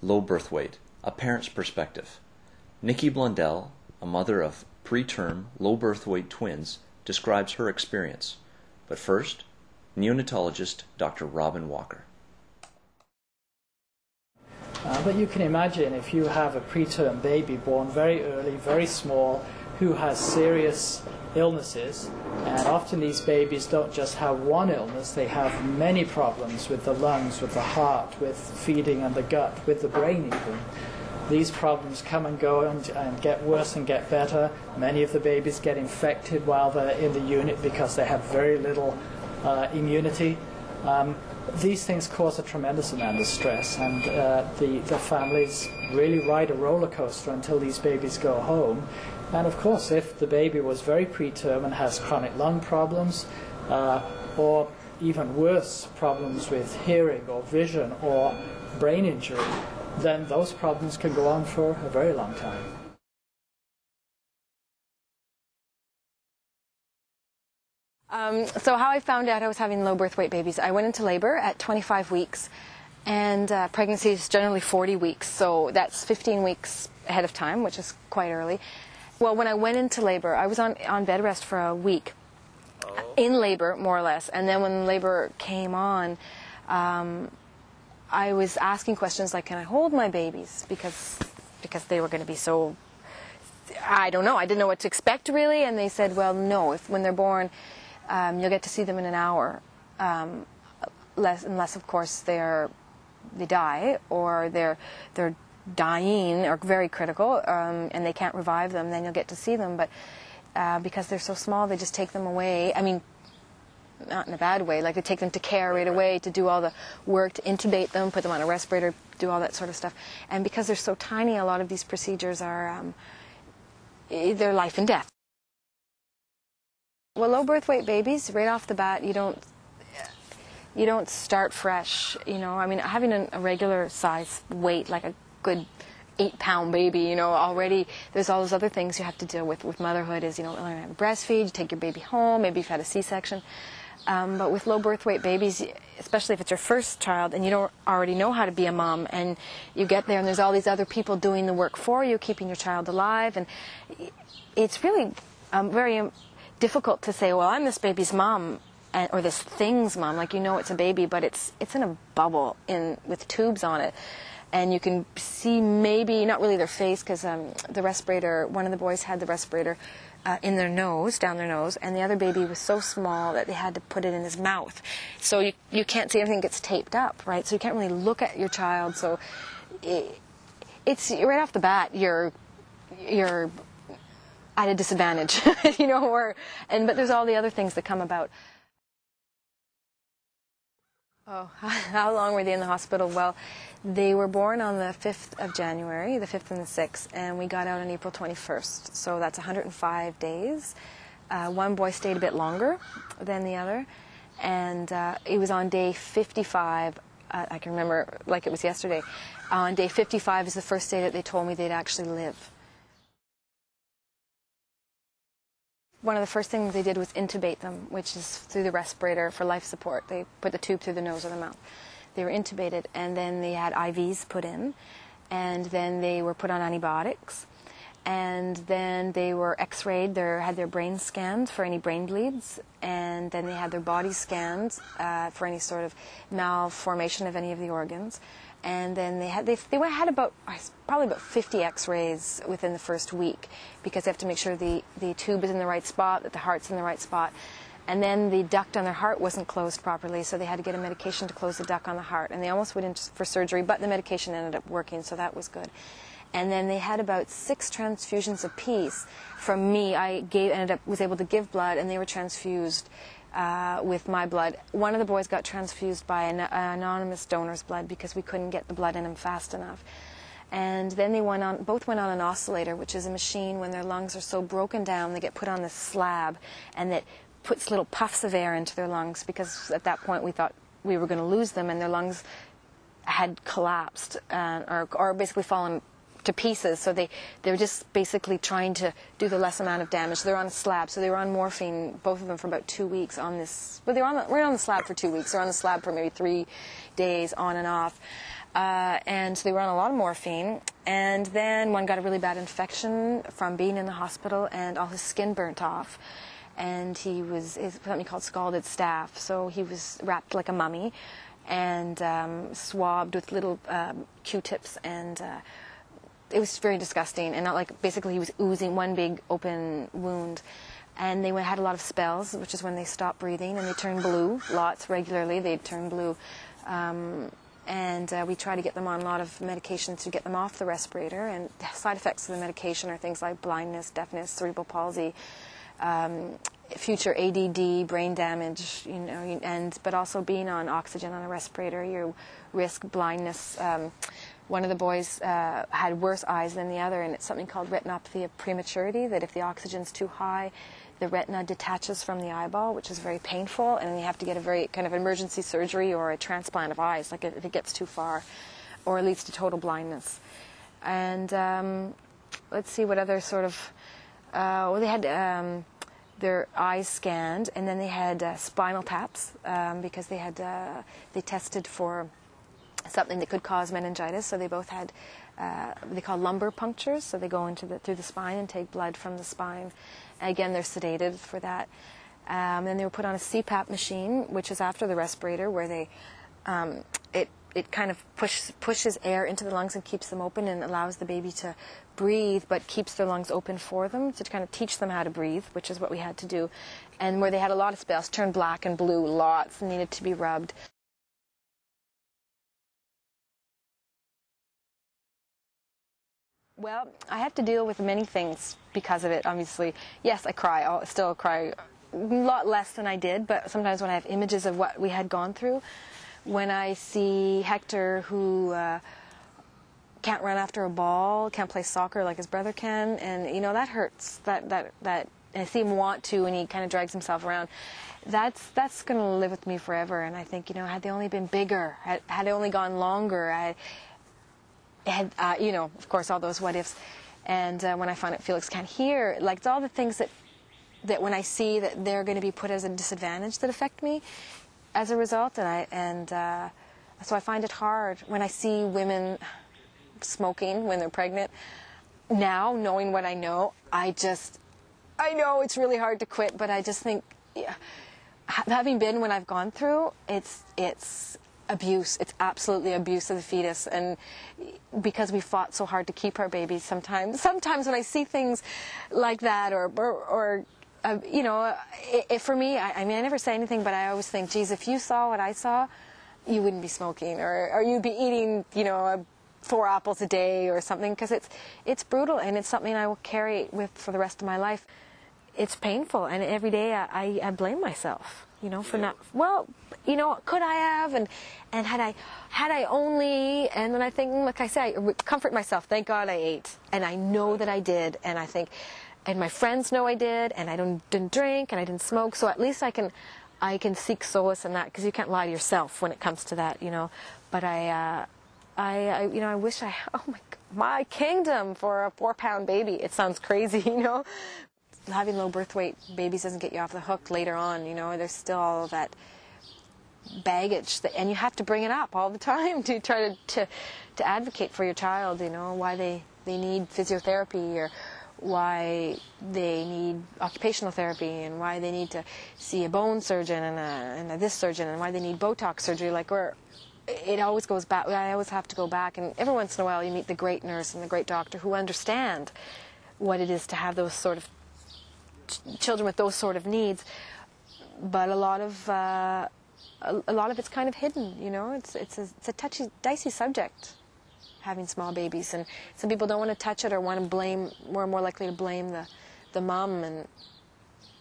Low birth weight, a parent's perspective. Nicki Blundell, a mother of preterm, low birth weight twins, describes her experience. But first, neonatologist Dr. Robin Walker. But you can imagine if you have a preterm baby born very early, very small, who has serious illnesses, and often these babies don't just have one illness, they have many problems with the lungs, with the heart, with feeding and the gut, with the brain even. These problems come and go and get worse and get better. Many of the babies get infected while they're in the unit because they have very little immunity. These things cause a tremendous amount of stress, and the families really ride a roller coaster until these babies go home. And of course, if the baby was very preterm and has chronic lung problems, or even worse, problems with hearing or vision or brain injury, then those problems can go on for a very long time. So how I found out I was having low birth weight babies, I went into labor at 25 weeks, and pregnancy is generally 40 weeks, so that's 15 weeks ahead of time, which is quite early. Well, when I went into labor, I was on bed rest for a week, in labor, more or less, and then when labor came on, I was asking questions like, can I hold my babies? Because they were going to be so, I don't know, I didn't know what to expect really, and they said, well, no, when they're born, you'll get to see them in an hour, unless of course they die or they're dying or very critical, and they can't revive them. Then you'll get to see them. But because they're so small, they just take them away. I mean, not in a bad way. Like they take them to care right away to do all the work, to intubate them, put them on a respirator, do all that sort of stuff. And because they're so tiny, a lot of these procedures are they're life and death. Well, low birth weight babies, right off the bat, you don't start fresh, you know. I mean, having a regular size weight, like a good 8-pound baby, you know, already there's all those other things you have to deal with motherhood. Is, you know, learn how to breastfeed, you take your baby home, maybe you've had a C-section. But with low birth weight babies, especially if it's your first child and you don't already know how to be a mom, and you get there and there's all these other people doing the work for you, keeping your child alive, and it's really very difficult to say, well, I'm this baby's mom, or this thing's mom. Like, you know it's a baby, but it's in a bubble with tubes on it. And you can see maybe, not really their face, because the respirator, one of the boys had the respirator in their nose, down their nose, and the other baby was so small that they had to put it in his mouth. So you can't see, everything gets taped up, right? So you can't really look at your child. So it's right off the bat, you're at a disadvantage, you know, but there's all the other things that come about. Oh, how long were they in the hospital? Well, they were born on the 5th of January, the 5th and the 6th, and we got out on April 21st, so that's 105 days. One boy stayed a bit longer than the other, and it was on day 55, I can remember like it was yesterday. On day 55 is the first day that they told me they'd actually live. One of the first things they did was intubate them, which is through the respirator for life support. They put the tube through the nose or the mouth. They were intubated, and then they had IVs put in, and then they were put on antibiotics, and then they were x-rayed, had their brain scanned for any brain bleeds, and then they had their body scanned for any sort of malformation of any of the organs. And then they had probably about 50 x-rays within the first week, because they have to make sure the tube is in the right spot, that the heart's in the right spot. And then the duct on their heart wasn't closed properly, so they had to get a medication to close the duct on the heart. And they almost went in for surgery, but the medication ended up working, so that was good. And then they had about 6 transfusions apiece from me. I was able to give blood, and they were transfused with my blood. One of the boys got transfused by an anonymous donor's blood because we couldn't get the blood in him fast enough. And then they both went on an oscillator, which is a machine when their lungs are so broken down, they get put on this slab, and that puts little puffs of air into their lungs, because at that point we thought we were going to lose them, and their lungs had collapsed or basically fallen to pieces. So they're just basically trying to do the less amount of damage. They're on a slab, so they were on morphine, both of them, for about 2 weeks on this. Well, we're on the slab for 2 weeks. They're on the slab for maybe 3 days, on and off. And so they were on a lot of morphine. And then one got a really bad infection from being in the hospital, and all his skin burnt off. And it's something called scalded staph. So he was wrapped like a mummy and swabbed with little Q-tips, and it was very disgusting. And basically he was oozing one big open wound. And they had a lot of spells, which is when they stopped breathing, and they turned blue, lots, regularly. They'd turn blue. And we try to get them on a lot of medications to get them off the respirator. And the side effects of the medication are things like blindness, deafness, cerebral palsy, future ADD, brain damage, but also being on oxygen on a respirator, you risk blindness. One of the boys had worse eyes than the other, and it's something called retinopathy of prematurity, that if the oxygen's too high, the retina detaches from the eyeball, which is very painful, and you have to get a very kind of emergency surgery or a transplant of eyes, like if it gets too far, or it leads to total blindness. And let's see what other sort of, they had their eyes scanned, and then they had spinal taps, because they tested for something that could cause meningitis. So they both had they call lumbar punctures. So they go through the spine and take blood from the spine. Again, they're sedated for that. Then they were put on a CPAP machine, which is after the respirator, where they it kind of pushes air into the lungs and keeps them open and allows the baby to breathe, but keeps their lungs open for them to kind of teach them how to breathe, which is what we had to do. And where they had a lot of spells, turned black and blue, lots, needed to be rubbed. Well, I have to deal with many things because of it, obviously. Yes, I cry. I'll still cry a lot less than I did, but sometimes when I have images of what we had gone through, when I see Hector, who can't run after a ball, can't play soccer like his brother can, and that hurts. That and I see him want to, and he kind of drags himself around. That's going to live with me forever. And I think, had they only been bigger, had they only gone longer, of course, all those what ifs. And when I find out Felix can't hear, it's all the things that when I see that they're going to be put as a disadvantage that affect me as a result. And so I find it hard when I see women smoking when they're pregnant. Now, knowing what I know, I know it's really hard to quit, but I just think, having been when I've gone through, it's abuse. It's absolutely abuse of the fetus, and because we fought so hard to keep our babies, sometimes when I see things like that, or for me, I never say anything, but I always think, geez, if you saw what I saw, you wouldn't be smoking, or you'd be eating, 4 apples a day or something, because it's brutal, and it's something I will carry with for the rest of my life. It's painful, and every day I blame myself, for not, could I have, and had I only, and then I think, like I say, I comfort myself, thank God I ate, and I know that I did, and I think, and my friends know I did, and I didn't drink, and I didn't smoke, so at least I can seek solace in that, because you can't lie to yourself when it comes to that, but I wish my kingdom for a 4-pound baby. It sounds crazy, Having low birth weight babies doesn't get you off the hook later on, There's still all of that baggage, and you have to bring it up all the time to try to advocate for your child, why they need physiotherapy, or why they need occupational therapy, and why they need to see a bone surgeon and this surgeon, and why they need Botox surgery, it always goes back. I always have to go back, and every once in a while you meet the great nurse and the great doctor who understand what it is to have those sort of children with those sort of needs. But a lot of it's kind of hidden. It's a touchy, dicey subject, having small babies, and some people don't want to touch it or want to blame. We're more likely to blame the mom, and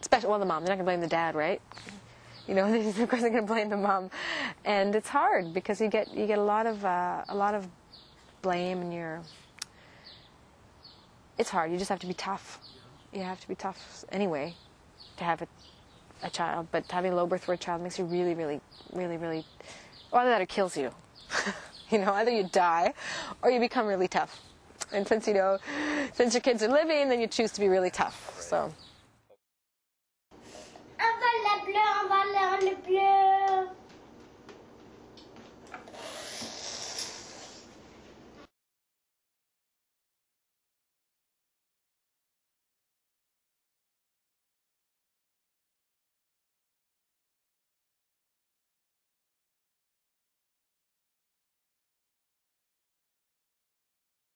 especially the mom. They're not going to blame the dad, right? Of course they're going to blame the mom, and it's hard because you get a lot of blame, and it's hard. You just have to be tough. You have to be tough anyway to have a child, but having a low birth weight child makes you really, really, really, really. Either that or kills you. Either you die or you become really tough. And since your kids are living, then you choose to be really tough. So.